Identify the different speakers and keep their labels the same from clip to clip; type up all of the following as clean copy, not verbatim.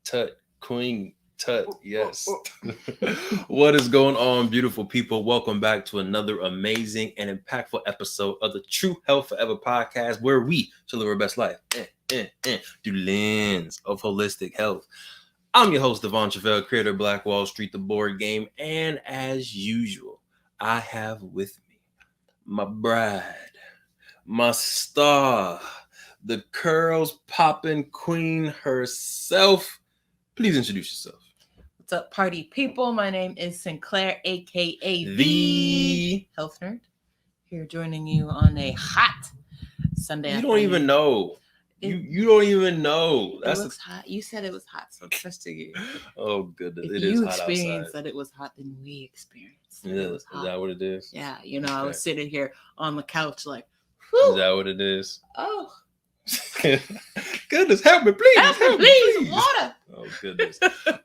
Speaker 1: Tut, Queen Tut, yes. What is going on, beautiful people? Welcome back to another amazing and impactful episode of the True Health Forever podcast, where we shall live our best life through lens of holistic health. I'm your host, Devon Truvel, creator of Black Wall Street, the board game, and as usual, I have with me my bride, my star, the curls popping queen herself. Please introduce yourself.
Speaker 2: What's up, party people? My name is Sinclair, aka
Speaker 1: The
Speaker 2: Health Nerd. Here joining you on a hot Sunday afternoon.
Speaker 1: You don't even know. You don't even know.
Speaker 2: It looks hot. You said it was hot, so trust you.
Speaker 1: Oh goodness,
Speaker 2: If
Speaker 1: it is
Speaker 2: you
Speaker 1: hot outside.
Speaker 2: experienced that it was hot, then we experienced that it was hot.
Speaker 1: Is that what it is?
Speaker 2: Yeah, I was sitting here on the couch like,
Speaker 1: whew. Is that what it is?
Speaker 2: Oh.
Speaker 1: Goodness, help me, please.
Speaker 2: Help me, please. Water.
Speaker 1: Oh, goodness.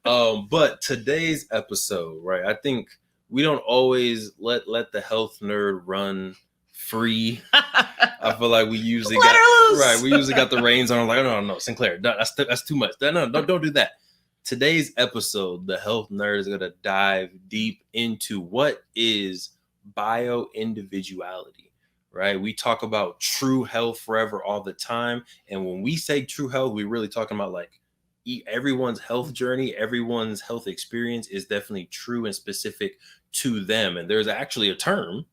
Speaker 1: But today's episode, right? I think we don't always let the health nerd run free. I feel like we usually got the reins on. Like, no, Sinclair, that's too much. No, don't do that. Today's episode, the health nerd is gonna dive deep into what is bio individuality. Right? We talk about true health forever all the time. And when we say true health, we're really talking about like everyone's health journey, everyone's health experience is definitely true and specific to them. And there's actually a term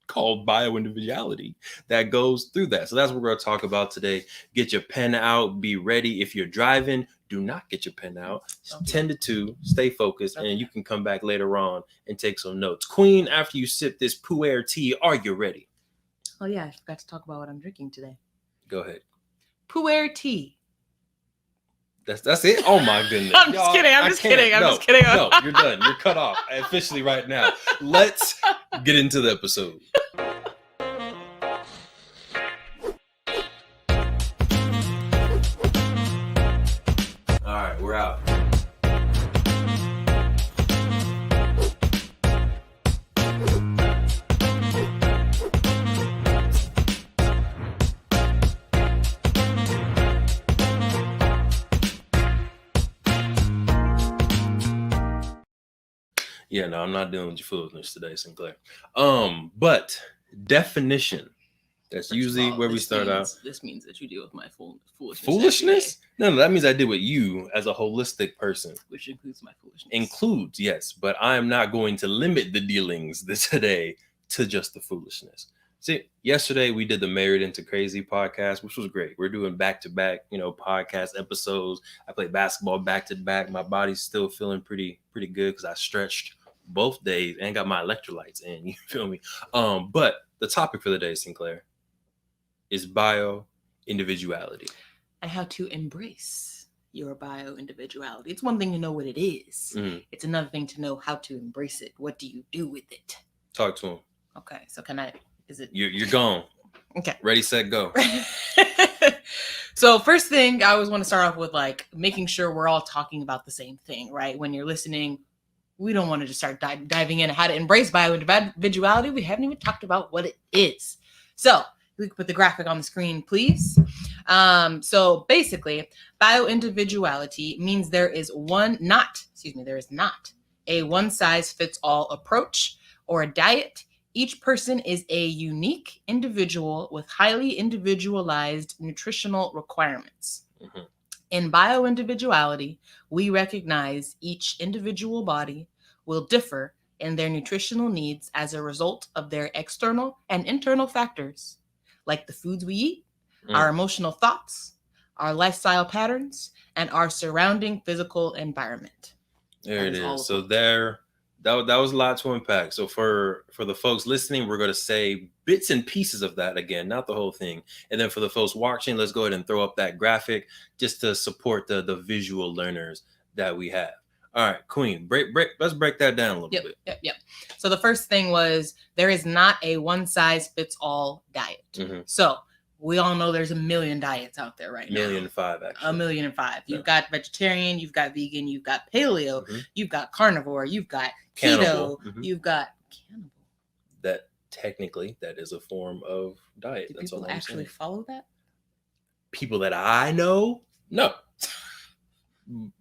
Speaker 1: called bio individuality that goes through that. So that's what we're going to talk about today. Get your pen out, be ready. If you're driving, do not get your pen out. 10 to 2, stay focused, and you can come back later on and take some notes. Queen, after you sip this pu'er tea, are you ready?
Speaker 2: Oh, yeah, I forgot to talk about what I'm drinking today.
Speaker 1: Go ahead.
Speaker 2: Pu'er tea.
Speaker 1: That's it? Oh, my goodness.
Speaker 2: I'm just kidding. I'm just kidding.
Speaker 1: No, you're done. You're cut off officially right now. Let's get into the episode. All right, we're out. Yeah, no, I'm not dealing with your foolishness today, Sinclair. But definition. That's usually where we start out.
Speaker 2: This means that you deal with my foolishness.
Speaker 1: Foolishness? No, that means I deal with you as a holistic person.
Speaker 2: Which includes my foolishness.
Speaker 1: Includes, yes. But I am not going to limit the dealings today to just the foolishness. See, yesterday we did the Married into Crazy podcast, which was great. We're doing back-to-back, podcast episodes. I played basketball back-to-back. My body's still feeling pretty good because I stretched both days and got my electrolytes in. You feel me? But the topic for the day, Sinclair, is bio individuality.
Speaker 2: And how to embrace your bio individuality. It's one thing to know what it is. Mm-hmm. It's another thing to know how to embrace it. What do you do with it?
Speaker 1: Talk to him.
Speaker 2: Okay, so can I... Is it?
Speaker 1: You're gone.
Speaker 2: Okay.
Speaker 1: Ready, set, go.
Speaker 2: So first thing, I always want to start off with like making sure we're all talking about the same thing, right? When you're listening, we don't want to just start diving into how to embrace bio individuality. We haven't even talked about what it is. So we can put the graphic on the screen, please. So basically, bio individuality means there is not a one size fits all approach or a diet. Each person is a unique individual with highly individualized nutritional requirements. Mm-hmm. In bio-individuality, we recognize each individual body will differ in their nutritional needs as a result of their external and internal factors, like the foods we eat, our emotional thoughts, our lifestyle patterns, and our surrounding physical environment.
Speaker 1: There it is. So that was a lot to unpack. So for the folks listening, we're going to say bits and pieces of that again, not the whole thing. And then for the folks watching, let's go ahead and throw up that graphic just to support the visual learners that we have. All right, Queen, let's break that down a little bit.
Speaker 2: Yep. So the first thing was there is not a one size fits all diet. Mm-hmm. So we all know there's a million diets out there right now.
Speaker 1: 1,000,005, actually.
Speaker 2: 1,000,005. You've got vegetarian, you've got vegan, you've got paleo, you've got carnivore, you've got keto, you've got cannibal.
Speaker 1: That technically, that is a form of diet.
Speaker 2: Do people actually follow that?
Speaker 1: People that I know? No.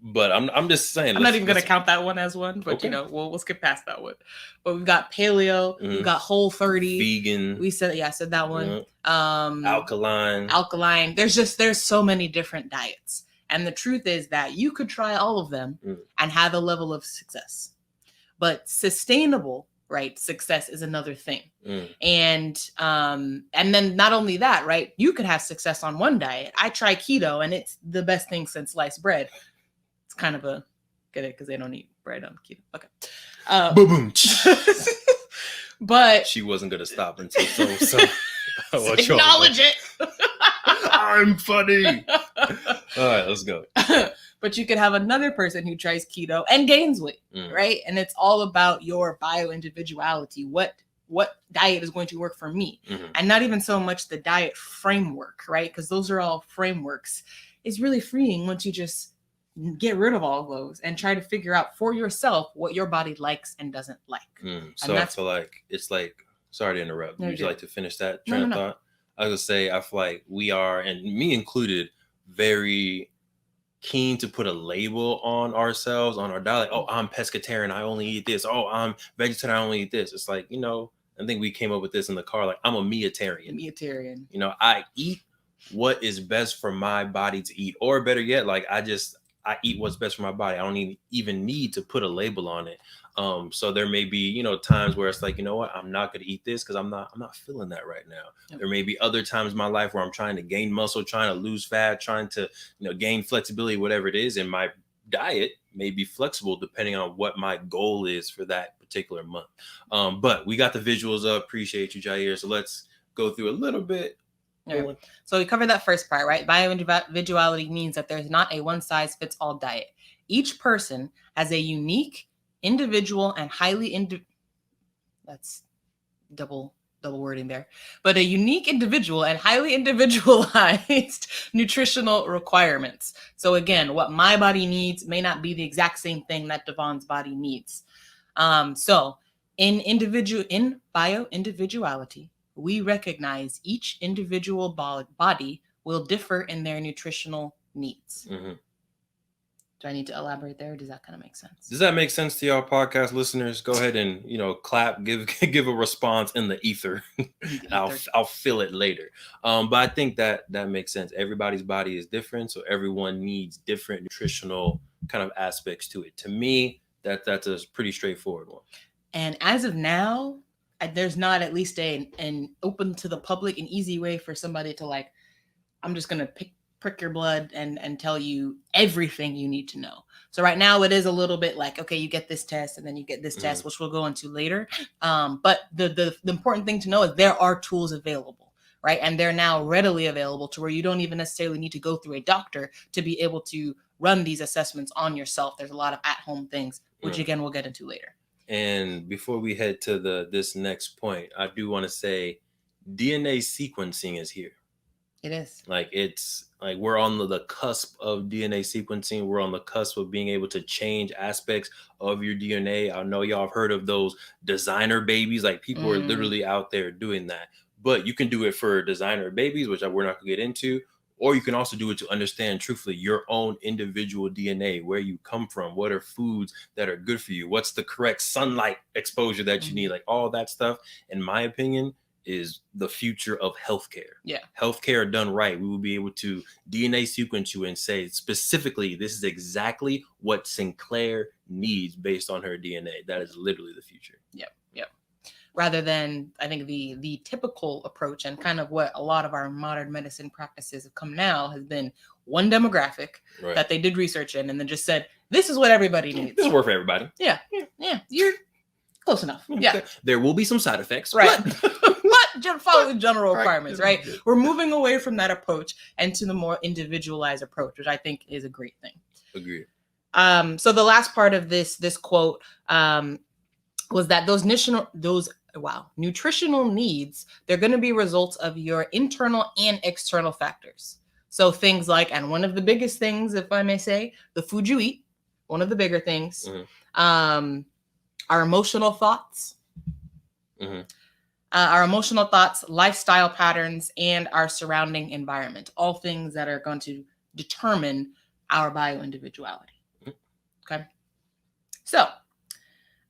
Speaker 1: But I'm just saying.
Speaker 2: I'm not even going to count that one as one, but
Speaker 1: Okay.
Speaker 2: we'll skip past that one. But we've got paleo, we've got Whole30,
Speaker 1: vegan.
Speaker 2: We said that one.
Speaker 1: Alkaline.
Speaker 2: There's so many different diets. And the truth is that you could try all of them and have a level of success. But sustainable, right, success is another thing. And then not only that, right, you could have success on one diet. I try keto and it's the best thing since sliced bread. It's kind of get it, because they don't eat bread on keto. Okay.
Speaker 1: Boom.
Speaker 2: But
Speaker 1: she wasn't gonna stop until so
Speaker 2: acknowledge it.
Speaker 1: I'm funny. All right, let's go.
Speaker 2: But you could have another person who tries keto and gains weight, right? And it's all about your bio individuality. What diet is going to work for me? And not even so much the diet framework, right? Because those are all frameworks. It's really freeing once you just get rid of all of those and try to figure out for yourself what your body likes and doesn't like.
Speaker 1: So I feel like it's like, sorry to interrupt. Would you like to finish that train of thought? I was gonna say, I feel like we are, and me included, very keen to put a label on ourselves, on our diet. Like, oh, I'm pescatarian, I only eat this. Oh, I'm vegetarian, I only eat this. It's like, I think we came up with this in the car. Like, I'm a meatarian. I eat what is best for my body to eat, or better yet, like I eat what's best for my body. I don't even need to put a label on it. So there may be, times where it's like, you know what, I'm not going to eat this because I'm not feeling that right now. Yep. There may be other times in my life where I'm trying to gain muscle, trying to lose fat, trying to, gain flexibility, whatever it is. And my diet may be flexible depending on what my goal is for that particular month. But we got the visuals up. Appreciate you, Jair. So let's go through a little bit.
Speaker 2: Yeah. So we covered that first part, right? Bio individuality means that there's not a one-size-fits-all diet. Each person has a unique, individual, and that's double wording there, but a unique individual and highly individualized nutritional requirements. So again, what my body needs may not be the exact same thing that Devon's body needs. So in bio individuality, we recognize each individual body will differ in their nutritional needs. Do I need to elaborate there? Or does that kind of make sense?
Speaker 1: Does that make sense to y'all podcast listeners? Go ahead and, clap, give a response in the ether. I'll fill it later. But I think that makes sense. Everybody's body is different, so everyone needs different nutritional kind of aspects to it. To me, that's a pretty straightforward one.
Speaker 2: And as of now, there's not at least an open to the public, an easy way for somebody to like, I'm just going to prick your blood and tell you everything you need to know. So right now it is a little bit like, okay, you get this test and then you get this test, which we'll go into later. But the important thing to know is there are tools available, right? And they're now readily available to where you don't even necessarily need to go through a doctor to be able to run these assessments on yourself. There's a lot of at-home things, which again, we'll get into later.
Speaker 1: And before we head to this next point, I do want to say DNA sequencing is here.
Speaker 2: It is.
Speaker 1: Like, it's like we're on the cusp of DNA sequencing. We're on the cusp of being able to change aspects of your DNA. I know y'all have heard of those designer babies. Like, people are literally out there doing that. But you can do it for designer babies, which we're not going to get into. Or you can also do it to understand, truthfully, your own individual DNA, where you come from, what are foods that are good for you, what's the correct sunlight exposure that you need, like all that stuff, in my opinion, is the future of healthcare.
Speaker 2: Yeah.
Speaker 1: Healthcare done right, we will be able to DNA sequence you and say specifically, this is exactly what Sinclair needs based on her DNA. That is literally the future.
Speaker 2: Yep. Rather than, I think, the typical approach and kind of what a lot of our modern medicine practices have come now has been one demographic that they did research in and then just said, this is what everybody needs.
Speaker 1: This will work for everybody.
Speaker 2: Yeah. You're close enough. Yeah.
Speaker 1: There will be some side effects.
Speaker 2: Right. But follow the general requirements, right? We're moving away from that approach and to the more individualized approach, which I think is a great thing.
Speaker 1: Agreed.
Speaker 2: So the last part of this quote was that those nutritional needs, they're going to be results of your internal and external factors. So things like, and one of the biggest things, if I may say, the food you eat, one of the bigger things, our emotional thoughts, lifestyle patterns, and our surrounding environment, all things that are going to determine our bio-individuality. Okay. So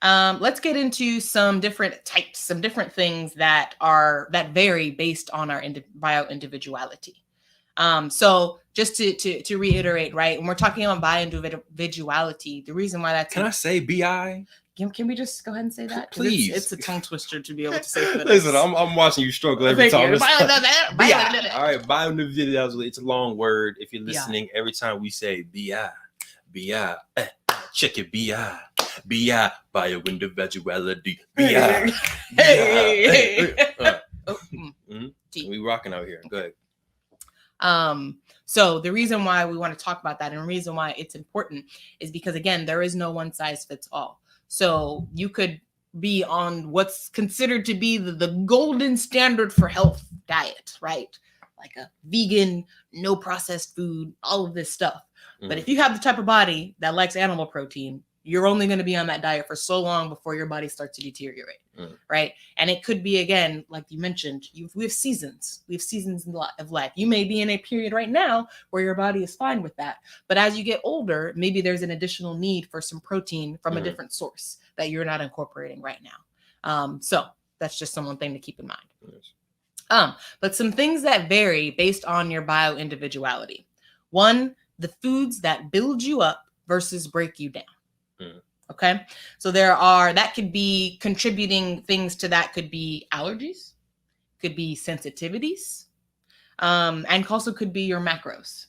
Speaker 2: let's get into some different types, some different things that vary based on our bio-individuality. So just to reiterate, right, when we're talking about bio-individuality, the reason why that's...
Speaker 1: Can I say BI?
Speaker 2: Can we just go ahead and say that?
Speaker 1: Please.
Speaker 2: It's a tongue twister to be able to say for the
Speaker 1: Listen, I'm watching you struggle every time.
Speaker 2: BI.
Speaker 1: All right, bio-individuality. It's a long word. If you're listening, every time we say BI, check it, BI, bio-individuality, BI. We rocking out here. Go ahead.
Speaker 2: So the reason why we want to talk about that, and the reason why it's important, is because, again, there is no one size fits all. So you could be on what's considered to be the golden standard for health diet, right? Like a vegan, no processed food, all of this stuff. But if you have the type of body that likes animal protein, you're only going to be on that diet for so long before your body starts to deteriorate, right? And it could be, again, like you mentioned, we have seasons. We have seasons of life. You may be in a period right now where your body is fine with that. But as you get older, maybe there's an additional need for some protein from a different source that you're not incorporating right now. So that's just one thing to keep in mind. Yes. But some things that vary based on your bio-individuality. One, the foods that build you up versus break you down. Okay. So that could be contributing things to that, could be allergies, could be sensitivities, and also could be your macros,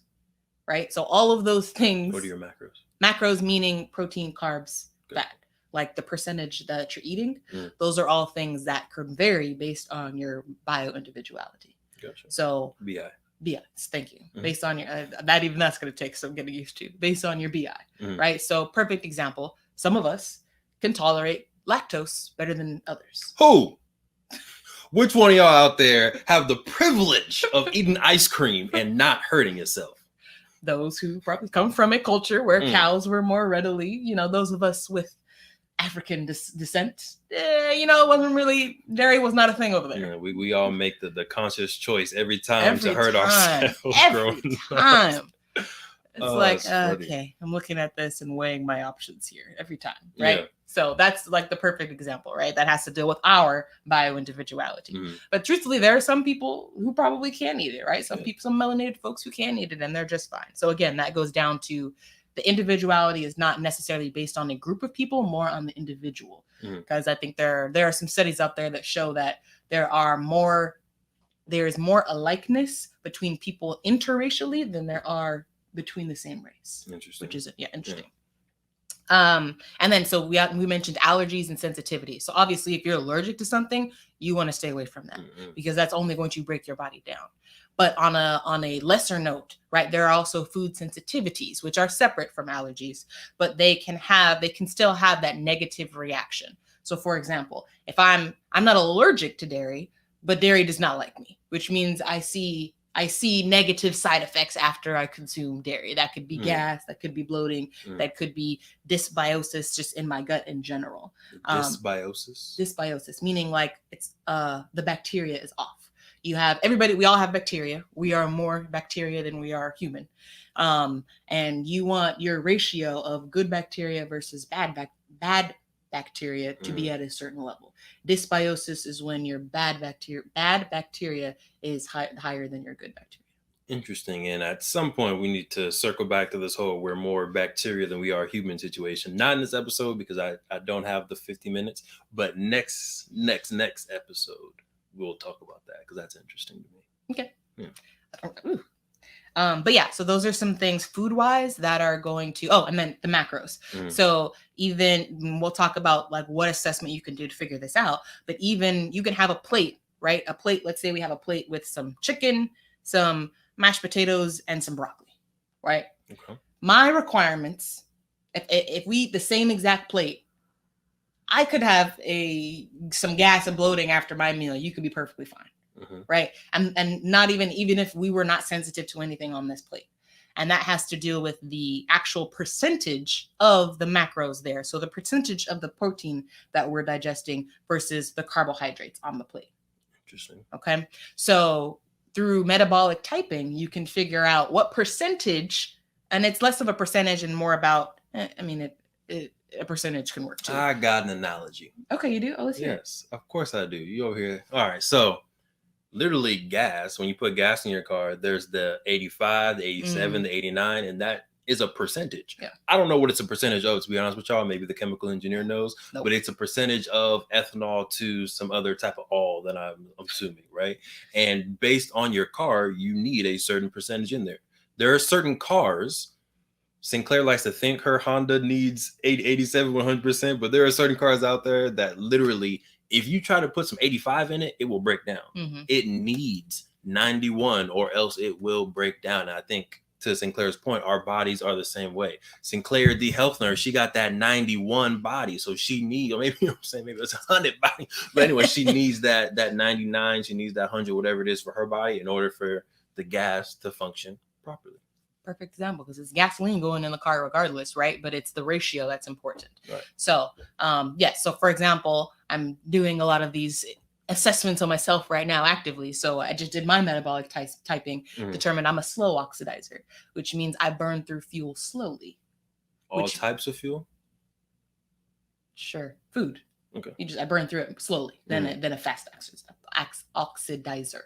Speaker 2: right? So all of those things.
Speaker 1: What are your macros?
Speaker 2: Macros meaning protein, carbs, fat, like the percentage that you're eating. Those are all things that could vary based on your bio-individuality.
Speaker 1: Gotcha.
Speaker 2: So
Speaker 1: BI.
Speaker 2: BI, thank you. Based on your, that's going to take some getting used to, based on your BI, right? So perfect example, some of us can tolerate lactose better than others.
Speaker 1: Who? Which one of y'all out there have the privilege of eating ice cream and not hurting yourself?
Speaker 2: Those who probably come from a culture where cows were more readily, those of us with African descent, it wasn't really, dairy was not a thing over there.
Speaker 1: Yeah, we all make the conscious choice every time to hurt ourselves.
Speaker 2: Every time. It's okay, I'm looking at this and weighing my options here every time, right? Yeah. So that's like the perfect example, right? That has to deal with our bio-individuality. But truthfully, there are some people who probably can't eat it, right? Some melanated folks who can eat it and they're just fine. So again, that goes down to the individuality is not necessarily based on a group of people, more on the individual. Because I think there are some studies out there that show that there is more alikeness between people interracially than there are between the same race.
Speaker 1: Interesting.
Speaker 2: Which is interesting. Yeah. And then so we mentioned allergies and sensitivity. So obviously, if you're allergic to something, you want to stay away from that because that's only going to break your body down. But on a lesser note, right, there are also food sensitivities, which are separate from allergies, but they can still have that negative reaction. So for example, if I'm not allergic to dairy, but dairy does not like me, which means I see negative side effects after I consume dairy. That could be gas, that could be bloating, that could be dysbiosis just in my gut in general.
Speaker 1: Dysbiosis?
Speaker 2: Dysbiosis, meaning like it's the bacteria is off. We all have bacteria. We are more bacteria than we are human. And you want your ratio of good bacteria versus bad bacteria to be at a certain level. Dysbiosis is when your bad bacteria is higher than your good bacteria.
Speaker 1: Interesting. And at some point, we need to circle back to this whole we're more bacteria than we are human situation. Not in this episode because I don't have the 50 minutes, but next episode, we'll talk about that because that's interesting to me.
Speaker 2: Okay. Yeah. But yeah, so those are some things food-wise that are going to, and then the macros. So even we'll talk about like what assessment you can do to figure this out, but even you can have a plate, right? A plate, let's say we have a plate with some chicken, some mashed potatoes, and some broccoli, right? Okay. My requirements, if we eat the same exact plate, I could have some gas and bloating after my meal. You could be perfectly fine. Right. And not even if we were not sensitive to anything on this plate. And that has to do with the actual percentage of the macros there. So the percentage of the protein that we're digesting versus the carbohydrates on the plate.
Speaker 1: Interesting.
Speaker 2: Okay. So through metabolic typing, you can figure out what percentage And it's less of a percentage and more about, a percentage can work too.
Speaker 1: I got an analogy.
Speaker 2: Okay, you do? Oh, let's hear it.
Speaker 1: Yes, of course I do. You over here. All right, so literally gas, when you put gas in your car, there's the 85, the 87, the 89, and that is a percentage.
Speaker 2: Yeah.
Speaker 1: I don't know what it's a percentage of, to be honest with y'all. Maybe the chemical engineer knows,
Speaker 2: Nope.
Speaker 1: but it's a percentage of ethanol to some other type of oil that I'm assuming, right? And based on your car, you need a certain percentage in there. There are certain cars, Sinclair likes to think her Honda needs 87, 100%, but there are certain cars out there that literally, if you try to put some 85 in it, it will break down.
Speaker 2: Mm-hmm.
Speaker 1: It needs 91 or else it will break down. And I think to Sinclair's point, our bodies are the same way. Sinclair, the health nurse, she got that 91 body. So she needs, or maybe, I'm saying maybe it's 100 body. But anyway, she needs that 99, she needs that 100, whatever it is for her body in order for the gas to function properly.
Speaker 2: Perfect example, because it's gasoline going in the car regardless, right? But it's the ratio that's important.
Speaker 1: Right.
Speaker 2: So, yes. So, for example, I'm doing a lot of these assessments on myself right now actively. So I just did my metabolic typing, determined I'm a slow oxidizer, which means I burn through fuel slowly.
Speaker 1: All types of fuel?
Speaker 2: Sure. Food.
Speaker 1: Okay.
Speaker 2: I burn through it slowly, then a fast oxidizer.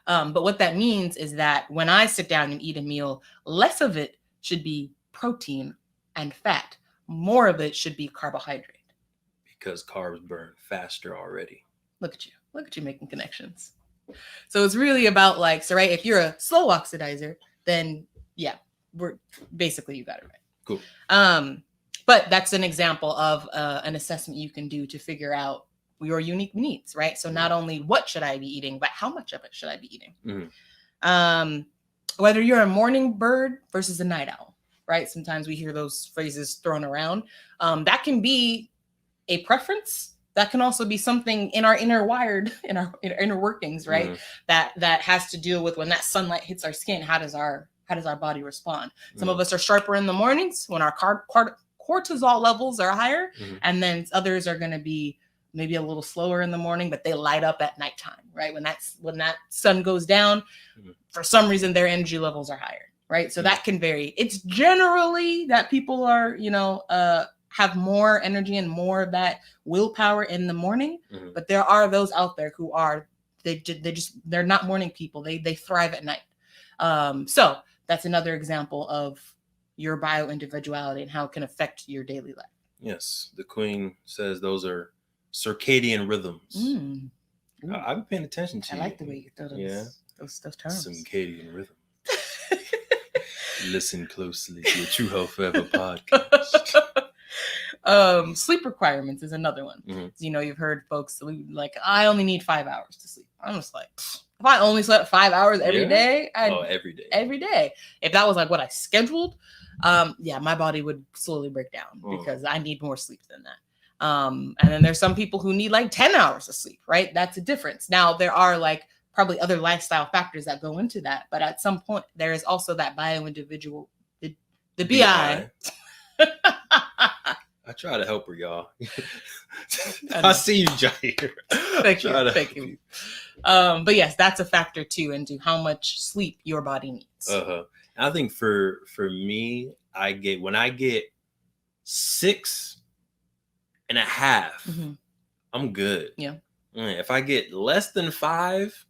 Speaker 2: But what that means is that when I sit down and eat a meal, less of it should be protein and fat. More of it should be carbohydrate.
Speaker 1: Because carbs burn faster already.
Speaker 2: Look at you making connections. So it's really about right, if you're a slow oxidizer, then yeah, you got it right.
Speaker 1: Cool.
Speaker 2: But that's an example of an assessment you can do to figure out your unique needs, right? So not only what should I be eating, but how much of it should I be eating? Whether you're a morning bird versus a night owl, right? Sometimes we hear those phrases thrown around. That can be a preference. That can also be something in our inner workings, right? That has to deal with when that sunlight hits our skin. How does our body respond? Some of us are sharper in the mornings when our cortisol levels are higher, and then others are going to be maybe a little slower in the morning, but they light up at nighttime, right? When that sun goes down, for some reason their energy levels are higher, right? So that can vary. It's generally that people are, have more energy and more of that willpower in the morning, but there are those out there who are they're not morning people. They thrive at night. So that's another example of your bio individuality and how it can affect your daily life.
Speaker 1: Yes, the Queen says those are circadian rhythms. I've been paying attention to
Speaker 2: I like the way you throw those terms.
Speaker 1: Circadian rhythm. Listen closely to your True Health Forever podcast.
Speaker 2: Sleep requirements is another one. You've heard folks I only need 5 hours to sleep. I'm just like, if I only slept 5 hours every day, every day. If that was what I scheduled, my body would slowly break down because I need more sleep than that. And then there's some people who need 10 hours of sleep, right? That's a difference. Now there are probably other lifestyle factors that go into that, but at some point there is also that bio individual, the BI.
Speaker 1: I try to help her, y'all. I see you, Jair.
Speaker 2: Thank you. But yes, that's a factor too into how much sleep your body needs.
Speaker 1: I think for me, when I get 6.5, I'm good.
Speaker 2: Yeah.
Speaker 1: If I get less than 5,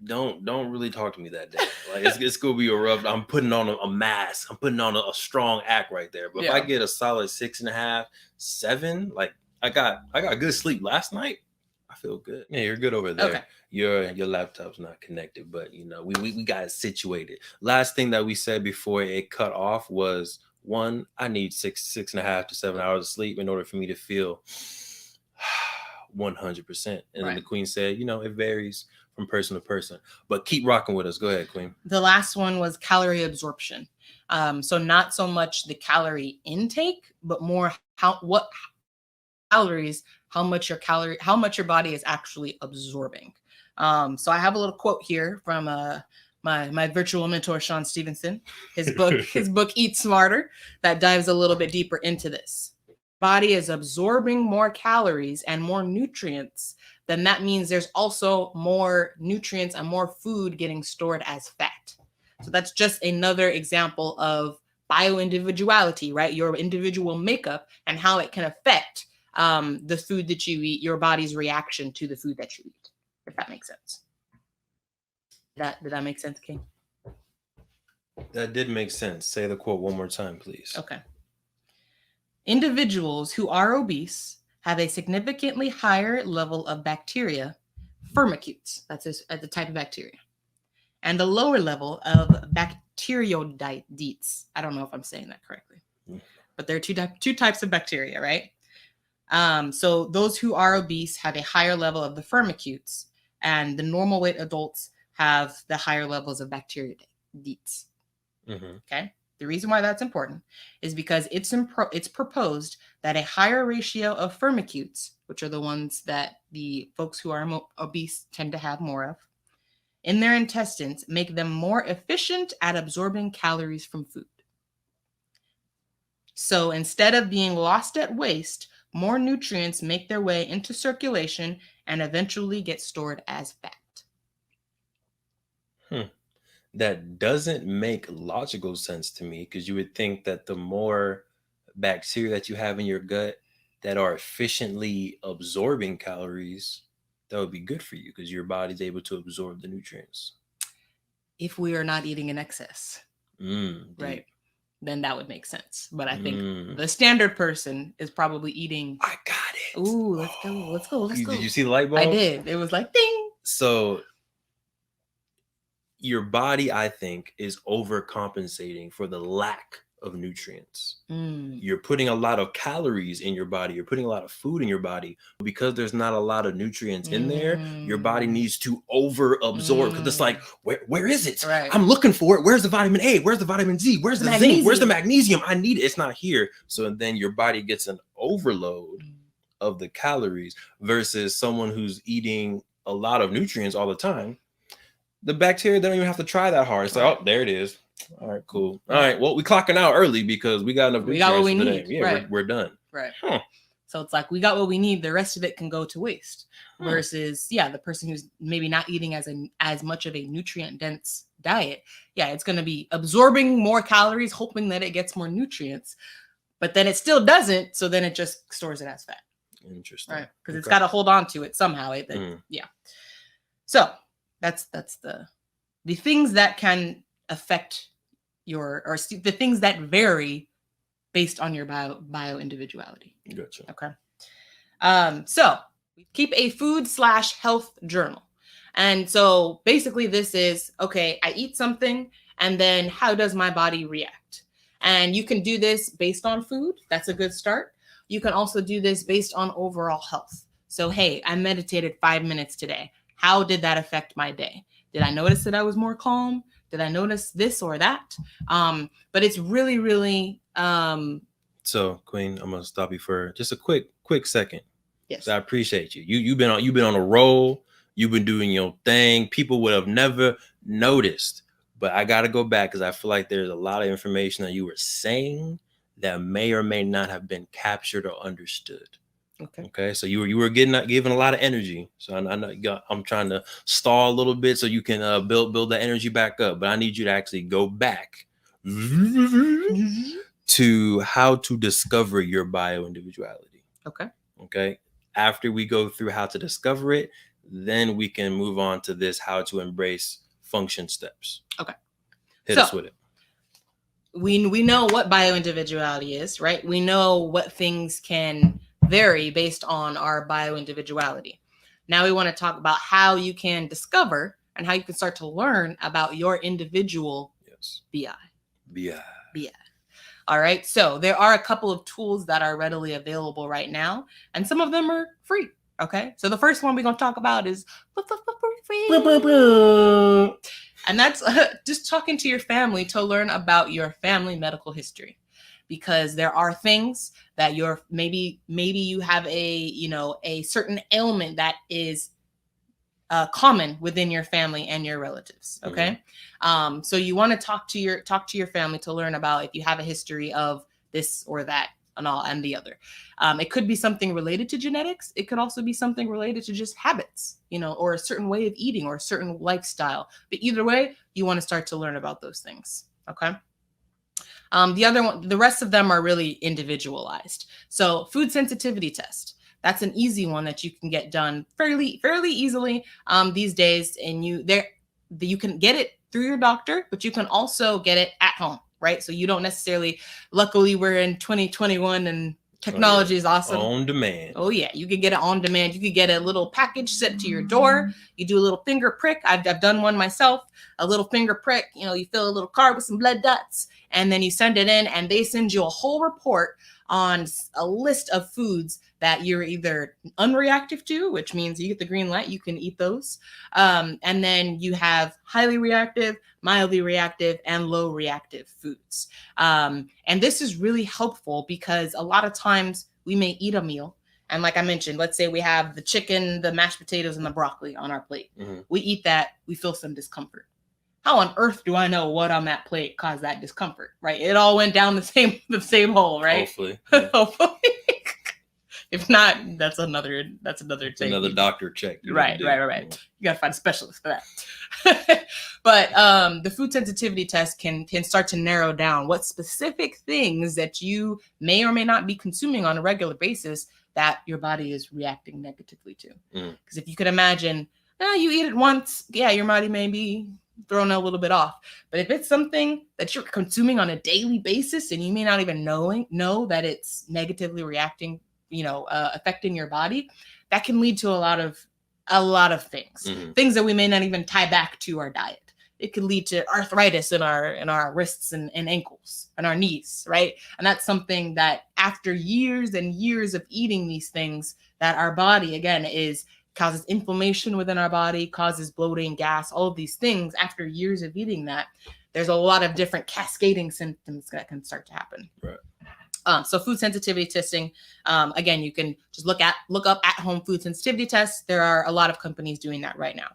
Speaker 1: don't really talk to me that day. It's gonna be a rough. I'm putting on a mask. I'm putting on a strong act right there. But if I get a solid 6.5, 7, I got good sleep last night, I feel good. Yeah, you're good over there. Okay. Your laptop's not connected, but we got it situated. Last thing that we said before it cut off was, 1, I need 6.5 to 7 hours of sleep in order for me to feel 100%. And then the Queen said, it varies from person to person, but keep rocking with us. Go ahead, Queen.
Speaker 2: The last one was calorie absorption. So not so much the calorie intake, but more how much your body is actually absorbing. So I have a little quote here from my virtual mentor, Shawn Stevenson, his book Eat Smarter, that dives a little bit deeper into this. Body is absorbing more calories and more nutrients, then that means there's also more nutrients and more food getting stored as fat. So that's just another example of bio individuality, right? Your individual makeup and how it can affect the food that you eat, your body's reaction to the food that you eat, if that makes sense. Did that make sense, King?
Speaker 1: That did make sense. Say the quote one more time, please.
Speaker 2: Okay. Individuals who are obese have a significantly higher level of bacteria, firmicutes, that's a type of bacteria, and a lower level of bacteroidetes. I don't know if I'm saying that correctly, but there are two types of bacteria, right? So those who are obese have a higher level of the firmicutes, and the normal weight adults have the higher levels of bacteroidetes. Okay. The reason why that's important is because it's proposed that a higher ratio of firmicutes, which are the ones that the folks who are obese tend to have more of, in their intestines, make them more efficient at absorbing calories from food. So instead of being lost at waste, more nutrients make their way into circulation and eventually get stored as fat.
Speaker 1: That doesn't make logical sense to me, because you would think that the more bacteria that you have in your gut that are efficiently absorbing calories, that would be good for you because your body's able to absorb the nutrients.
Speaker 2: If we are not eating in excess, right, then that would make sense. But I think the standard person is probably eating.
Speaker 1: I got it.
Speaker 2: Ooh, let's go.
Speaker 1: Did you see the light bulb?
Speaker 2: I did. It was like ding.
Speaker 1: So your body, I think, is overcompensating for the lack of nutrients. You're putting a lot of calories in your body. You're putting a lot of food in your body. Because there's not a lot of nutrients in there, your body needs to over absorb. Because it's like, where is it?
Speaker 2: Right.
Speaker 1: I'm looking for it. Where's the vitamin A? Where's the vitamin Z? Where's the zinc? Where's the magnesium? I need it. It's not here. So then your body gets an overload of the calories versus someone who's eating a lot of nutrients all the time. The bacteria don't even have to try that hard. It's like, oh, there it is. All right, cool. All right, well, we clocking out early because we got enough nutrients.
Speaker 2: We got what we
Speaker 1: today.
Speaker 2: need.
Speaker 1: Yeah,
Speaker 2: right.
Speaker 1: we're done.
Speaker 2: Right. So it's like we got what we need. The rest of it can go to waste. Versus, the person who's maybe not eating as much of a nutrient dense diet. Yeah, it's going to be absorbing more calories, hoping that it gets more nutrients, but then it still doesn't. So then it just stores it as fat.
Speaker 1: Interesting.
Speaker 2: Right, because it's got to hold on to it somehow. Yeah. So that's the things that can affect the things that vary based on your bio individuality.
Speaker 1: Gotcha.
Speaker 2: Okay. So we keep a food/health journal. And so basically this is, okay, I eat something and then how does my body react? And you can do this based on food. That's a good start. You can also do this based on overall health. So, hey, I meditated 5 minutes today. How did that affect my day? Did I notice that I was more calm? Did I notice this or that? But it's really, really.
Speaker 1: So, Queen, I'm gonna stop you for just a quick second.
Speaker 2: Yes.
Speaker 1: So I appreciate you. You've been on a roll. You've been doing your thing. People would have never noticed. But I gotta go back because I feel like there's a lot of information that you were saying that may or may not have been captured or understood. Okay. So you were giving a lot of energy. So I know I'm trying to stall a little bit so you can build the energy back up. But I need you to actually go back to how to discover your bio individuality. Okay. After we go through how to discover it, then we can move on to this how to embrace function steps.
Speaker 2: Okay.
Speaker 1: Hit us with it.
Speaker 2: We know what bio individuality is, right? We know what things can vary based on our bio individuality. Now we want to talk about how you can discover and how you can start to learn about your individual BI. All right. So there are a couple of tools that are readily available right now, and some of them are free. Okay. So the first one we're going to talk about is free. And that's just talking to your family to learn about your family medical history. Because there are things that maybe you have a certain ailment that is common within your family and your relatives. Okay. So you want to talk to your family to learn about if you have a history of this or that and the other. It could be something related to genetics. It could also be something related to just habits, or a certain way of eating or a certain lifestyle. But either way, you want to start to learn about those things. Okay. The rest of them are really individualized. So food sensitivity test. That's an easy one that you can get done fairly easily these days, and you can get it through your doctor, but you can also get it at home, right? So you don't necessarily. Luckily, we're in 2021 and technology is awesome.
Speaker 1: On demand.
Speaker 2: Oh yeah, you can get it on demand. You could get a little package sent to your door. You do a little finger prick. I've done one myself. A little finger prick. You fill a little card with some blood dots, and then you send it in, and they send you a whole report on a list of foods that you're either unreactive to, which means you get the green light, you can eat those. And then you have highly reactive, mildly reactive, and low reactive foods. And this is really helpful because a lot of times we may eat a meal. And like I mentioned, let's say we have the chicken, the mashed potatoes, and the broccoli on our plate. Mm-hmm. We eat that, we feel some discomfort. How on earth do I know what on that plate caused that discomfort, right? It all went down the same hole, right?
Speaker 1: Hopefully. Yeah.
Speaker 2: Hopefully. If not, that's another thing.
Speaker 1: Another doctor check.
Speaker 2: Right. You gotta find a specialist for that. But the food sensitivity test can start to narrow down what specific things that you may or may not be consuming on a regular basis that your body is reacting negatively to. Because if you could imagine, you eat it once, your body may be thrown a little bit off. But if it's something that you're consuming on a daily basis and you may not even know that it's negatively reacting, affecting your body, that can lead to a lot of things. Mm-hmm. Things that we may not even tie back to our diet. It could lead to arthritis in our wrists and ankles and our knees, right? And that's something that after years and years of eating these things, that our body, again, causes inflammation within our body, causes bloating, gas, all of these things. After years of eating that, there's a lot of different cascading symptoms that can start to happen.
Speaker 1: Right.
Speaker 2: So food sensitivity testing, again, you can just look up at-home food sensitivity tests. There are a lot of companies doing that right now.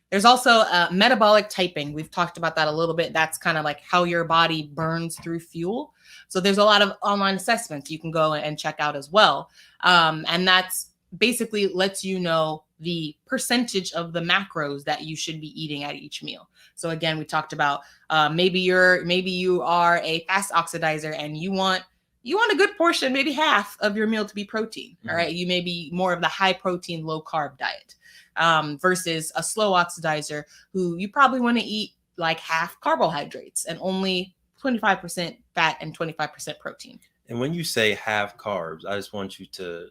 Speaker 2: There's also metabolic typing. We've talked about that a little bit. That's kind of like how your body burns through fuel. So there's a lot of online assessments you can go and check out as well. And that's basically lets you know the percentage of the macros that you should be eating at each meal. So again, we talked about maybe you are a fast oxidizer and you want a good portion, maybe half of your meal to be protein. Mm-hmm. All right. You may be more of the high protein, low carb diet versus a slow oxidizer who you probably want to eat like half carbohydrates and only 25% fat and 25% protein.
Speaker 1: And when you say half carbs, I just want you to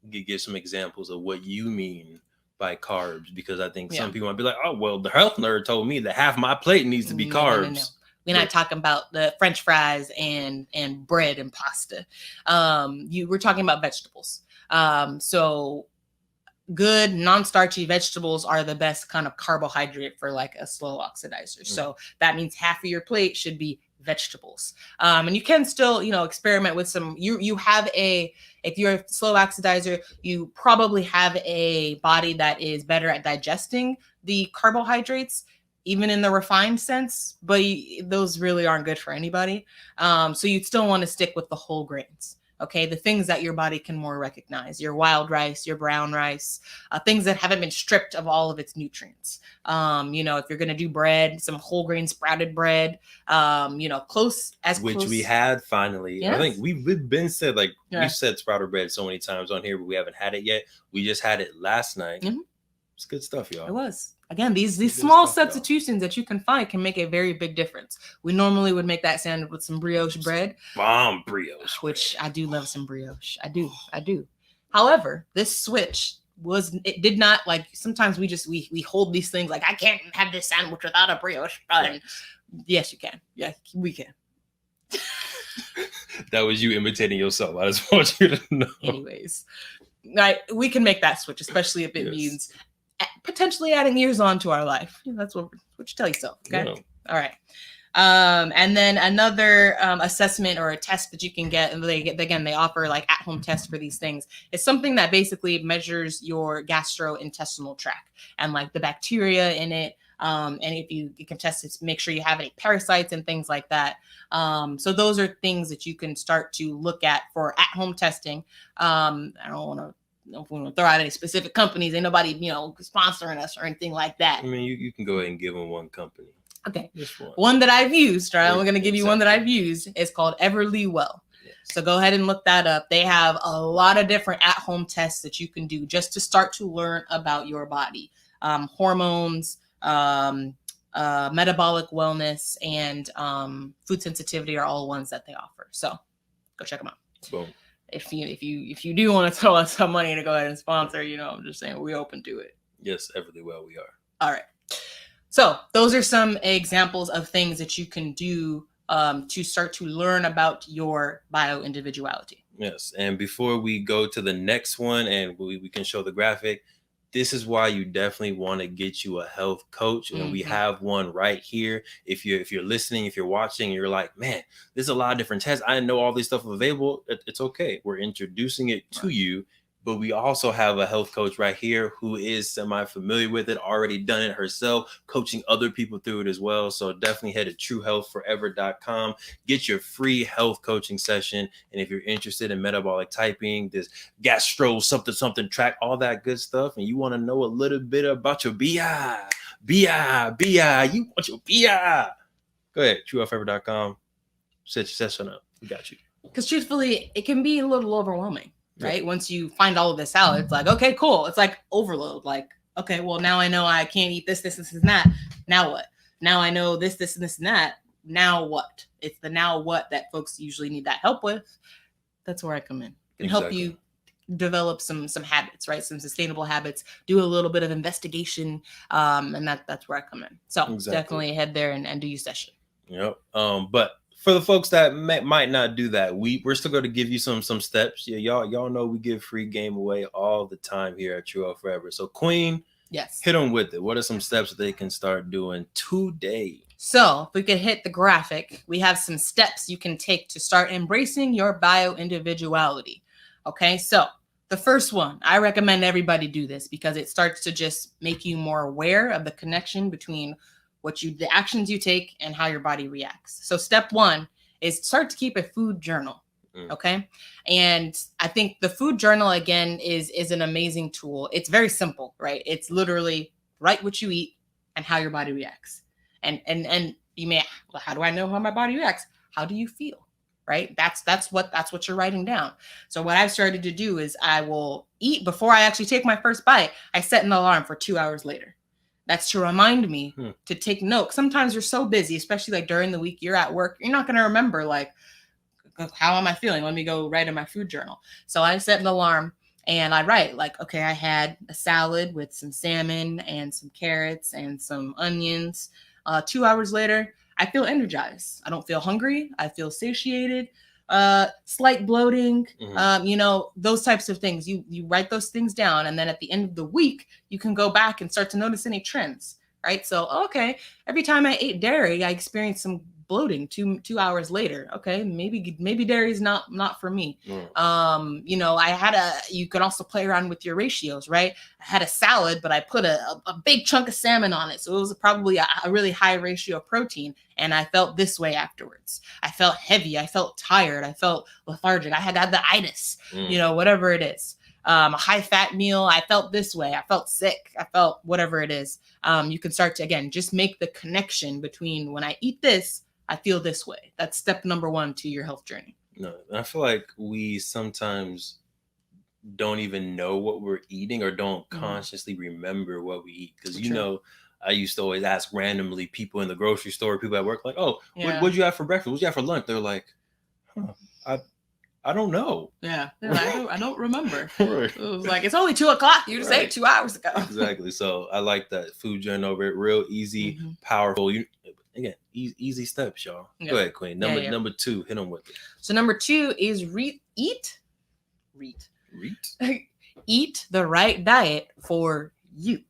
Speaker 1: give some examples of what you mean by carbs, because I think some people might be like, oh, well, the health nerd told me that half my plate needs to be carbs. No.
Speaker 2: We're not talking about the French fries and bread and pasta. We're talking about vegetables. So good non-starchy vegetables are the best kind of carbohydrate for like a slow oxidizer. So that means half of your plate should be vegetables. And you can still, experiment with some, if you're a slow oxidizer, you probably have a body that is better at digesting the carbohydrates, even in the refined sense, but those really aren't good for anybody. So you'd still want to stick with the whole grains. Okay, the things that your body can more recognize, your wild rice, your brown rice, things that haven't been stripped of all of its nutrients. If you're going to do bread, some whole grain sprouted bread,
Speaker 1: which we had finally. Yes. I think we've been said, we said sprouted bread so many times on here, but we haven't had it yet. We just had it last night. Mm-hmm. It's good stuff, y'all.
Speaker 2: It was. Again, these small substitutions that you can find can make a very big difference. We normally would make that sandwich with some brioche bread.
Speaker 1: Bomb brioche.
Speaker 2: Which I do love some brioche. I do. However, this switch did not, sometimes we hold these things like, I can't have this sandwich without a brioche bun. Yes, you can. Yeah, we can.
Speaker 1: That was you imitating yourself. I just want you to know.
Speaker 2: Anyways, we can make that switch, especially if it means potentially adding years on to our life. That's what you tell yourself. Okay. Yeah. All right. And then another assessment or a test that you can get, and they offer like at-home tests for these things. It's something that basically measures your gastrointestinal tract and like the bacteria in it. And if you can test it to make sure you have any parasites and things like that. So those are things that you can start to look at for at-home testing. I don't want to throw out any specific companies. Ain't nobody, sponsoring us or anything like that.
Speaker 1: I mean, you can go ahead and give them one company.
Speaker 2: Okay.
Speaker 1: Just one.
Speaker 2: One that I've used, right? I'm going to give you one that
Speaker 1: Exactly.
Speaker 2: I've used. It's called Everly Well.
Speaker 1: Yes.
Speaker 2: So go ahead and look that up. They have a lot of different at-home tests that you can do just to start to learn about your body. Hormones, metabolic wellness, and food sensitivity are all ones that they offer. So go check them out.
Speaker 1: Boom.
Speaker 2: If you do want to throw us some money to go ahead and sponsor, I'm just saying we're open to it.
Speaker 1: Yes, Everly Well we are.
Speaker 2: All right. So those are some examples of things that you can do to start to learn about your bio individuality.
Speaker 1: Yes. And before we go to the next one and we can show the graphic, this is why you definitely want to get you a health coach. And we have one right here. If you're listening, if you're watching, you're like, man, there's a lot of different tests. I know all this stuff available. It's okay. We're introducing it to you. But we also have a health coach right here who is semi-familiar with it, already done it herself, coaching other people through it as well. So definitely head to truehealthforever.com. Get your free health coaching session. And if you're interested in metabolic typing, this gastro something track, all that good stuff, and you want to know a little bit about your BI, you want your BI. Go ahead, truehealthforever.com. Set your session up. We got you.
Speaker 2: Because truthfully, it can be a little overwhelming. Right. Yeah. Once you find all of this out, it's like, okay, cool. It's like overload. Like, okay, well, now I know I can't eat this, and that. Now what? Now I know this, and this, and that. Now what? It's the now what that folks usually need that help with. That's where I come in. Can help you develop some habits, right? Some sustainable habits, do a little bit of investigation. And that's where I come in. So definitely head there and do your session.
Speaker 1: Yep. But for the folks that might not do that, we're still going to give you some steps. Yeah, y'all know we give free game away all the time here at True Health Forever. So Queen,
Speaker 2: yes,
Speaker 1: hit them with it. What are some steps that they can start doing today?
Speaker 2: So if we could hit the graphic, we have some steps you can take to start embracing your bio individuality. Okay, so the first one, I recommend everybody do this because it starts to just make you more aware of the connection between the actions you take and how your body reacts. So step one is start to keep a food journal. Okay. And I think the food journal, again, is an amazing tool. It's very simple, right? It's literally write what you eat and how your body reacts. And you may, well, how do I know how my body reacts? How do you feel? Right? That's what you're writing down. So what I've started to do is I will eat before I actually take my first bite. I set an alarm for 2 hours later. That's to remind me to take note. Sometimes you're so busy, especially like during the week, you're at work, you're not going to remember like, how am I feeling? Let me go write in my food journal. So I set an alarm and I write like, okay, I had a salad with some salmon and some carrots and some onions. 2 hours later, I feel energized. I don't feel hungry. I feel satiated. Slight bloating, those types of things. You write those things down, and then at the end of the week, you can go back and start to notice any trends, right? So, okay, every time I ate dairy, I experienced some bloating 2 hours later. Okay, maybe dairy is not for me. You could also play around with your ratios, right? I had a salad, but I put a big chunk of salmon on it, so it was probably a really high ratio of protein, and I felt this way afterwards. I felt heavy, I felt tired, I felt lethargic, I had the itis, whatever it is. A high fat meal, I felt this way, I felt sick, I felt whatever it is. You can start to, again, just make the connection between when I eat this, I feel this way. That's step number 1 to your health journey.
Speaker 1: No, I feel like we sometimes don't even know what we're eating or don't consciously remember what we eat. Because, I used to always ask randomly people in the grocery store, people at work, like, oh, what'd you have for breakfast? What'd you have for lunch? They're like, I don't know.
Speaker 2: Yeah, I don't remember.
Speaker 1: Right.
Speaker 2: It was like, it's only 2:00. You just ate 2 hours ago.
Speaker 1: Exactly. So I like that food journal over it. Real easy, powerful. Again, easy steps, y'all. Yeah. Go ahead, Queen. Number 2, hit them with it.
Speaker 2: So number 2 is eat the right diet for you.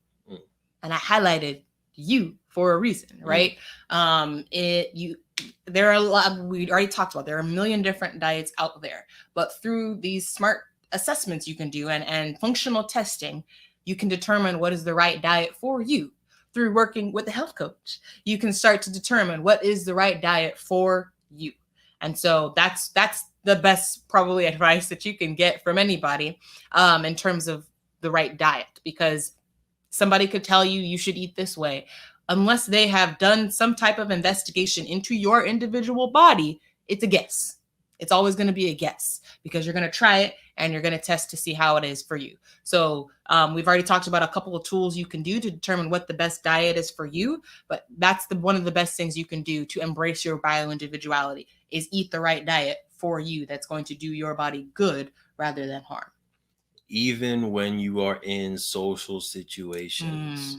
Speaker 2: And I highlighted you for a reason, right? There are a lot, we already talked about, there are a million different diets out there, but through these smart assessments you can do and functional testing, you can determine what is the right diet for you. Through working with a health coach, you can start to determine what is the right diet for you. And so that's the best probably advice that you can get from anybody in terms of the right diet, because somebody could tell you should eat this way. unless they have done some type of investigation into your individual body, it's a guess. It's always going to be a guess because you're going to try it and you're going to test to see how it is for you. So we've already talked about a couple of tools you can do to determine what the best diet is for you. But that's one of the best things you can do to embrace your bio individuality is eat the right diet for you that's going to do your body good rather than harm.
Speaker 1: Even when you are in social situations,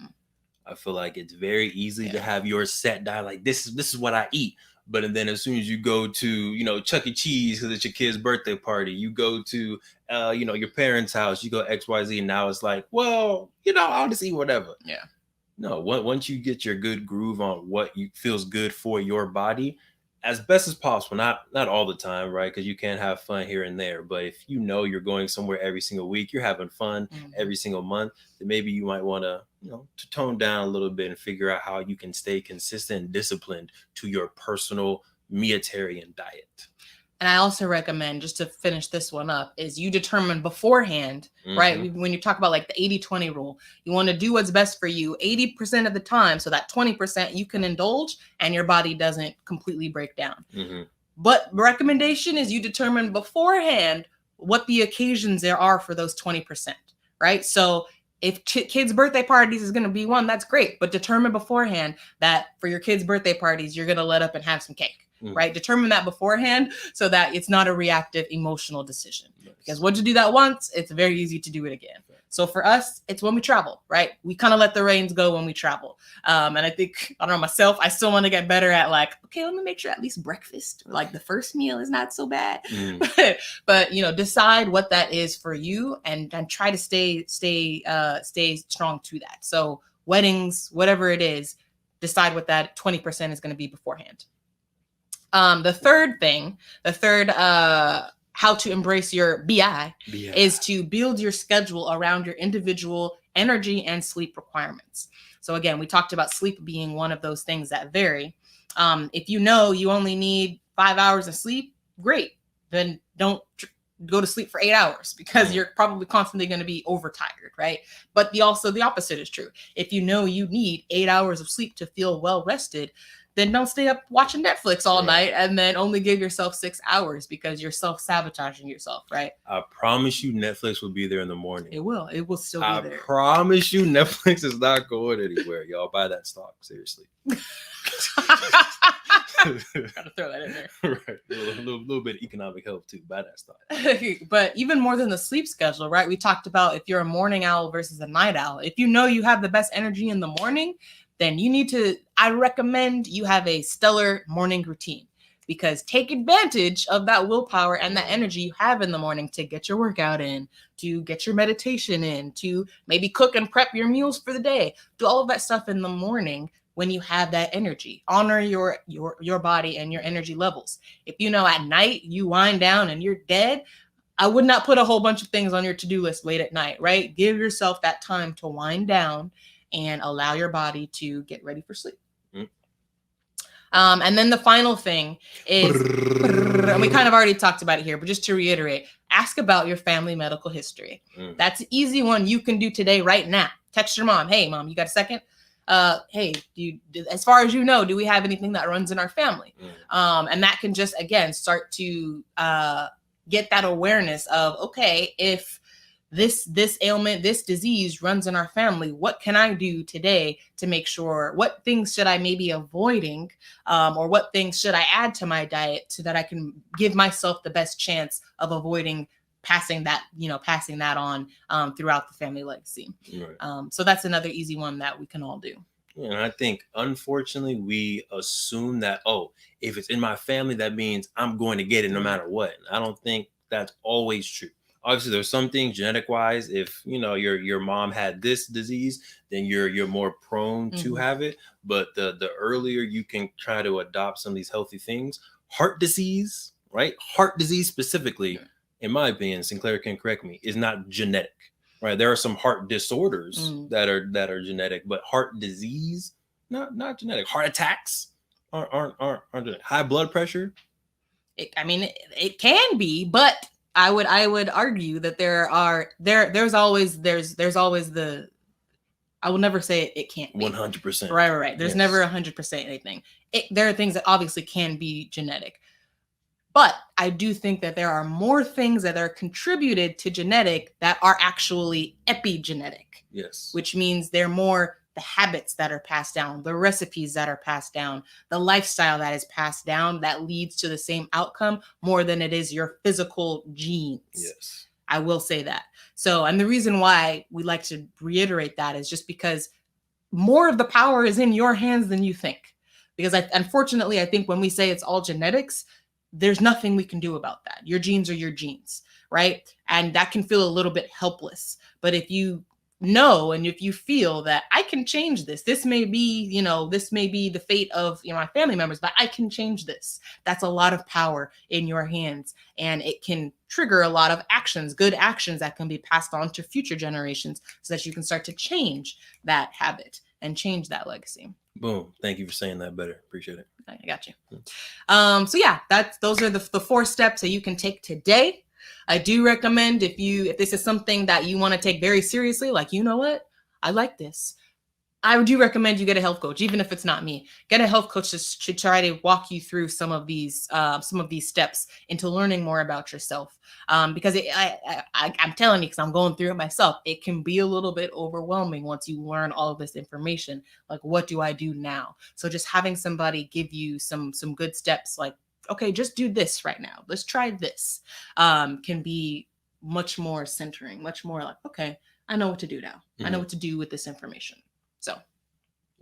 Speaker 1: I feel like it's very easy to have your set diet. Like this is what I eat. But then as soon as you go to, Chuck E. Cheese because it's your kid's birthday party, you go to, your parents' house, you go XYZ, and now it's like, well, I'll just eat whatever.
Speaker 2: Yeah.
Speaker 1: No, once you get your good groove on what feels good for your body, as best as possible, not all the time, right? Because you can't have fun here and there. But if you're going somewhere every single week, you're having fun every single month, then maybe you might want to, to tone down a little bit and figure out how you can stay consistent and disciplined to your personal meatarian diet.
Speaker 2: And I also recommend, just to finish this one up, is you determine beforehand, right? When you talk about like the 80-20 rule, you want to do what's best for you 80% of the time so that 20% you can indulge and your body doesn't completely break down. But recommendation is you determine beforehand what the occasions there are for those 20%, right? So if kids' birthday parties is going to be one, that's great. But determine beforehand that for your kids' birthday parties, you're going to let up and have some cake. Right? Determine that beforehand so that it's not a reactive emotional decision. Because once you do that once, it's very easy to do it again. So for us, it's when we travel, right? We kind of let the reins go when we travel. And I think, I don't know, myself, I still want to get better at like, okay, let me make sure at least breakfast, like the first meal is not so bad. But, decide what that is for you and try to stay strong to that. So weddings, whatever it is, decide what that 20% is going to be beforehand. The third how to embrace your BI is to build your schedule around your individual energy and sleep requirements. So again, we talked about sleep being one of those things that vary. If you only need 5 hours of sleep, great. Then don't go to sleep for 8 hours because you're probably constantly going to be overtired, right? But the opposite is true. If you need 8 hours of sleep to feel well rested, then don't stay up watching Netflix all night and then only give yourself 6 hours because you're self-sabotaging yourself, right? I
Speaker 1: promise you Netflix will be there in the morning.
Speaker 2: It will still be there.
Speaker 1: I promise you Netflix is not going anywhere. Y'all buy that stock, seriously.
Speaker 2: Gotta throw that in there.
Speaker 1: Right. A little bit of economic help too. Buy that stock.
Speaker 2: But even more than the sleep schedule, right? We talked about if you're a morning owl versus a night owl. If you have the best energy in the morning, then I recommend you have a stellar morning routine because take advantage of that willpower and that energy you have in the morning to get your workout in, to get your meditation in, to maybe cook and prep your meals for the day. Do all of that stuff in the morning when you have that energy. Honor your body and your energy levels. If at night you wind down and you're dead, I would not put a whole bunch of things on your to-do list late at night, right? Give yourself that time to wind down and allow your body to get ready for sleep. And then the final thing is, and we kind of already talked about it here, but just to reiterate, ask about your family medical history. That's an easy one you can do today, right now. Text your mom. Hey, mom, you got a second? Hey, as far as do we have anything that runs in our family? And that can just, again, start to get that awareness of, okay, if this ailment, this disease runs in our family, what can I do today to make sure, what things should I maybe avoiding, or what things should I add to my diet so that I can give myself the best chance of avoiding passing that on throughout the family legacy. Right. So that's another easy one that we can all do.
Speaker 1: And I think, unfortunately, we assume that, if it's in my family, that means I'm going to get it no matter what. I don't think that's always true. Obviously, there's some things genetic wise. If your mom had this disease, then you're more prone to have it. But the earlier you can try to adopt some of these healthy things, heart disease, right? Heart disease specifically, in my opinion, Sinclair can correct me, is not genetic, right? There are some heart disorders that are genetic, but heart disease, not genetic. Heart attacks aren't genetic. High blood pressure.
Speaker 2: It can be, but I would argue that there's always the I will never say it can't be.
Speaker 1: 100%.
Speaker 2: Right. There's never 100% anything. There are things that obviously can be genetic. But I do think that there are more things that are contributed to genetic that are actually epigenetic.
Speaker 1: Yes.
Speaker 2: Which means they're more the habits that are passed down, the recipes that are passed down, the lifestyle that is passed down that leads to the same outcome more than it is your physical genes.
Speaker 1: Yes.
Speaker 2: I will say that. So, and the reason why we like to reiterate that is just because more of the power is in your hands than you think. Because unfortunately, I think when we say it's all genetics, there's nothing we can do about that. Your genes are your genes, right? And that can feel a little bit helpless. But if you know, and if you feel that I can change this may be, this may be the fate of, my family members, but I can change this. That's a lot of power in your hands. And it can trigger a lot of actions, good actions that can be passed on to future generations so that you can start to change that habit and change that legacy.
Speaker 1: Boom. Thank you for saying that better. Appreciate it.
Speaker 2: I got you. So yeah, those are the 4 steps that you can take today. I do recommend if this is something that you want to take very seriously, like, you know what, I like this. I do recommend you get a health coach, even if it's not me. Get a health coach to try to walk you through some of these steps into learning more about yourself. Because I'm telling you, because I'm going through it myself, it can be a little bit overwhelming once you learn all of this information. Like, what do I do now? So just having somebody give you some good steps, like, okay, just do this right now. Let's try this. Can be much more centering, much more like, okay, I know what to do now. I know what to do with this information. So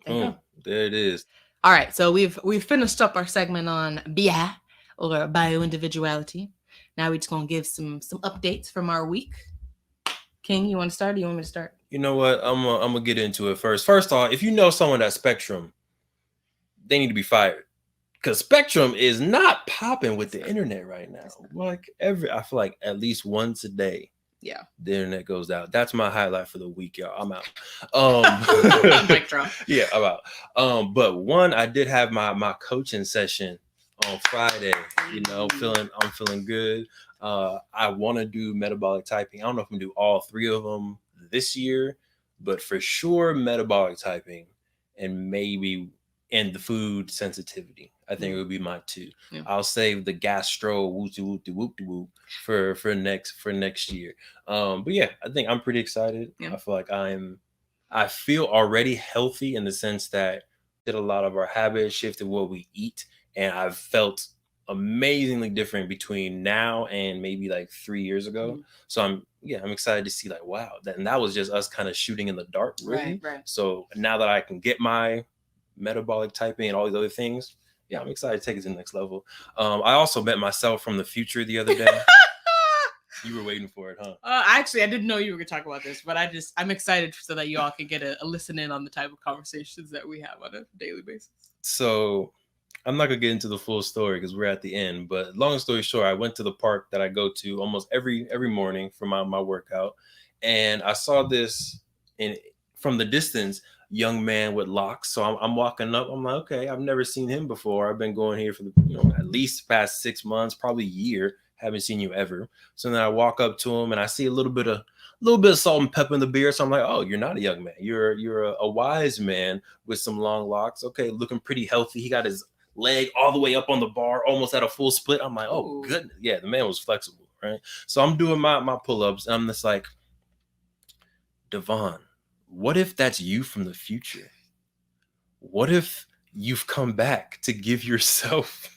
Speaker 1: there it is.
Speaker 2: All right. So we've finished up our segment on BI or Bio Individuality. Now we're just gonna give some updates from our week. King, you want to start? Or do you want me to start?
Speaker 1: You know what? I'm gonna get into it first. First off, if you know someone at Spectrum, they need to be fired. Because Spectrum is not popping with the internet right now. Like I feel like at least once a day, the internet goes out. That's my highlight for the week, y'all. I'm out.
Speaker 2: Mic drop.
Speaker 1: Yeah, I'm out. But one, I did have my coaching session on Friday. I'm feeling good. I want to do metabolic typing. I don't know if I'm gonna do all 3 of them this year, but for sure metabolic typing and maybe the food sensitivity. I think it would be my 2. Yeah. I'll save the gastro whoop for next year. But yeah, I think I'm pretty excited. Yeah. I feel like I feel already healthy in the sense that did a lot of our habits, shifted what we eat, and I've felt amazingly different between now and maybe like 3 years ago. Mm-hmm. So I'm excited to see, like, wow, that was just us kind of shooting in the dark, really. Right. So now that I can get my metabolic typing and all these other things, I'm excited to take it to the next level. I also met myself from the future the other day. You were waiting for it, huh?
Speaker 2: Actually, I didn't know you were going to talk about this, but I'm excited so that you all can get a listen in on the type of conversations that we have on a daily basis.
Speaker 1: So I'm not going to get into the full story because we're at the end, but long story short, I went to the park that I go to almost every morning for my workout, and I saw this from the distance, young man with locks. So I'm walking up. I'm like, okay, I've never seen him before. I've been going here for at least past 6 months, probably a year. Haven't seen you ever. So then I walk up to him and I see a little bit of salt and pepper in the beard. So I'm like, oh, you're not a young man. You're a wise man with some long locks. Okay, looking pretty healthy. He got his leg all the way up on the bar, almost at a full split. I'm like, oh, goodness. Yeah, the man was flexible, right? So I'm doing my pull-ups and I'm just like, Devon, what if that's you from the future? What if you've come back to give yourself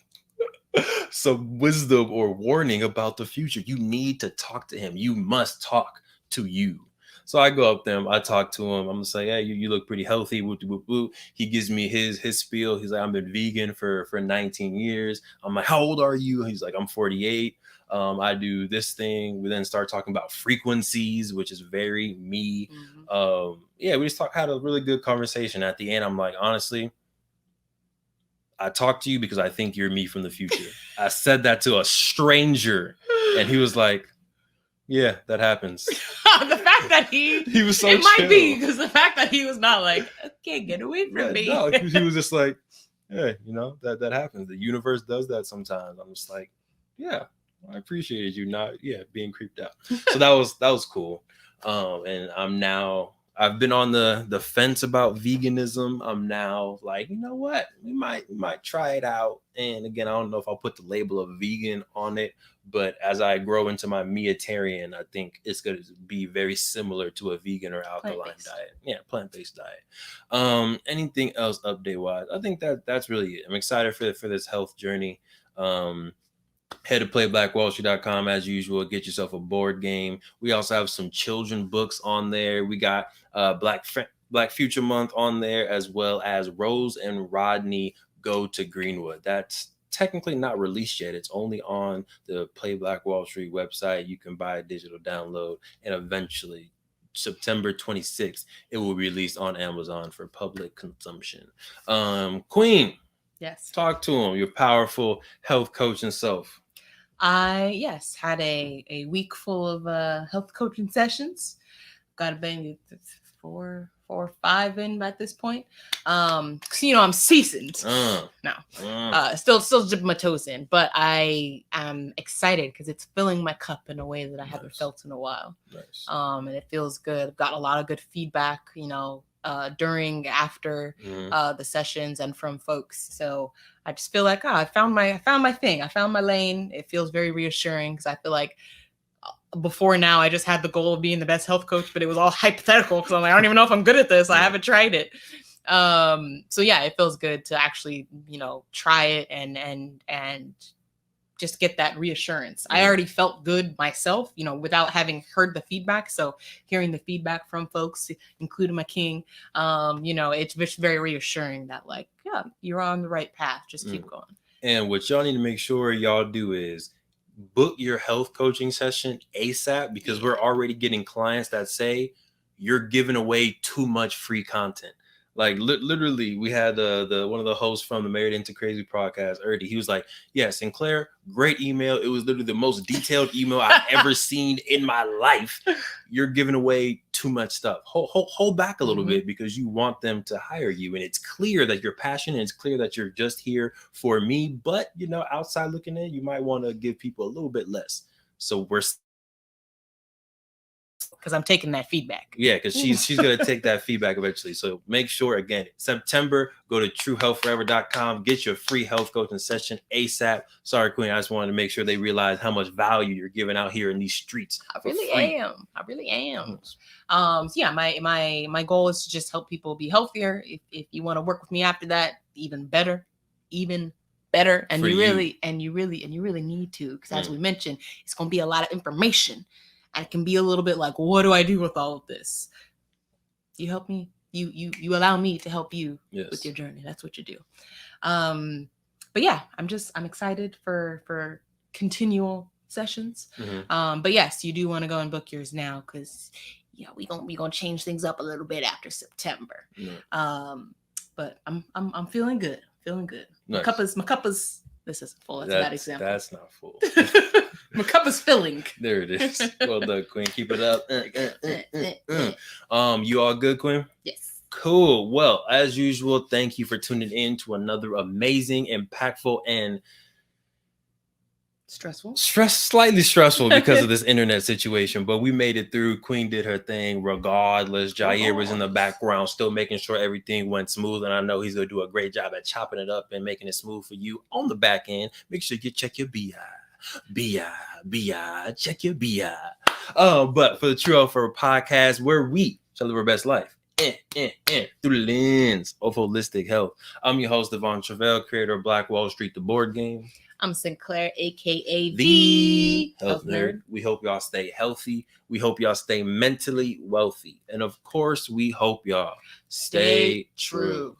Speaker 1: some wisdom or warning about the future? You need to talk to him. You must talk to you. So I go up there, I talk to him. I'm just like, hey, you look pretty healthy. Whoop, whoop, whoop. He gives me his spiel. He's like, I've been vegan for 19 years. I'm like, how old are you? He's like, I'm 48. I do this thing. We then start talking about frequencies, which is very me. Mm-hmm. We just had a really good conversation. At the end, I'm like, honestly, I talked to you because I think you're me from the future. I said that to a stranger, and he was like, yeah, that happens.
Speaker 2: The fact that he was so it chill. Might be because the fact that he was not like, okay, get away from me.
Speaker 1: No, he was just like, hey, that happens. The universe does that sometimes. I'm just like, yeah, I appreciated you not being creeped out. So that was cool. And I've been on the fence about veganism. I'm now like, you know what? We might try it out. And again, I don't know if I'll put the label of vegan on it, but as I grow into my meatarian, I think it's going to be very similar to a vegan or alkaline
Speaker 2: Plant-based.
Speaker 1: diet. Yeah, plant-based diet. Anything else update wise? I think that's really it. I'm excited for this health journey. Head to playbackwallstreet.com as usual. Get yourself a board game. We also have some children books on there. We got Black Future Month on there, as well as Rose and Rodney Go to Greenwood. That's technically not released yet. It's only on the Play Black Wall Street website. You can buy a digital download, and eventually September 26th, it will be released on Amazon for public consumption. Queen,
Speaker 2: Yes.
Speaker 1: talk to him, your powerful health coach and self.
Speaker 2: I had a week full of health coaching sessions. Got about 4 or 5 in at this point. Cause I'm seasoned. Still dipping my toes in, but I am excited because it's filling my cup in a way that I haven't felt in a while.
Speaker 1: Nice.
Speaker 2: And it feels good. I've got a lot of good feedback, during, after the sessions and from folks. So I just feel like, I found my thing. I found my lane. It feels very reassuring because I feel like before now I just had the goal of being the best health coach, but it was all hypothetical because I'm like, I don't even know if I'm good at this. I haven't tried it. So yeah, it feels good to actually, try it and just get that reassurance. I already felt good myself, without having heard the feedback. So hearing the feedback from folks, including my king, it's just very reassuring that you're on the right path. Just keep going.
Speaker 1: And what y'all need to make sure y'all do is book your health coaching session ASAP, because we're already getting clients that say you're giving away too much free content. Like literally, we had the one of the hosts from the Married into Crazy podcast, Erdy. He was like, "Yeah, Sinclair, great email. It was literally the most detailed email I've ever seen in my life. You're giving away too much stuff. Hold back a little bit, because you want them to hire you, and it's clear that you're passionate. It's clear that you're just here for me. But outside looking in, you might want to give people a little bit less. So we're."
Speaker 2: Because I'm taking that feedback.
Speaker 1: Yeah, because she's going to take that feedback eventually. So make sure, again, September, go to truehealthforever.com. Get your free health coaching session ASAP. Sorry, Queen. I just wanted to make sure they realize how much value you're giving out here in these streets.
Speaker 2: I really am. So yeah, my goal is to just help people be healthier. If you want to work with me after that, even better. And you really need to, because as we mentioned, it's going to be a lot of information. And it can be a little bit like, what do I do with all of this? You help me. You allow me to help you with your journey. That's what you do. But yeah, I'm excited for continual sessions. But yes, you do want to go and book yours now, because we gonna change things up a little bit after September. But I'm feeling good. Nice. My cup is. This isn't full. That's a bad example.
Speaker 1: That's not full.
Speaker 2: My cup is filling.
Speaker 1: There it is. Well done, Queen. Keep it up. You all good, Queen?
Speaker 2: Yes.
Speaker 1: Cool. Well, as usual, thank you for tuning in to another amazing, impactful, and slightly stressful because of this internet situation, but we made it through. Queen did her thing regardless. Jair was in the background still making sure everything went smooth, and I know he's gonna do a great job at chopping it up and making it smooth for you on the back end. Make sure you check your BI, check your BI. But for the True Health Forever podcast, where we shall live our best life through the lens of holistic health. I'm your host, Devon Truvel, creator of Black Wall Street, the board game.
Speaker 2: I'm Sinclair, aka
Speaker 1: the Health Nerd. We hope y'all stay healthy. We hope y'all stay mentally wealthy. And of course, we hope y'all stay true.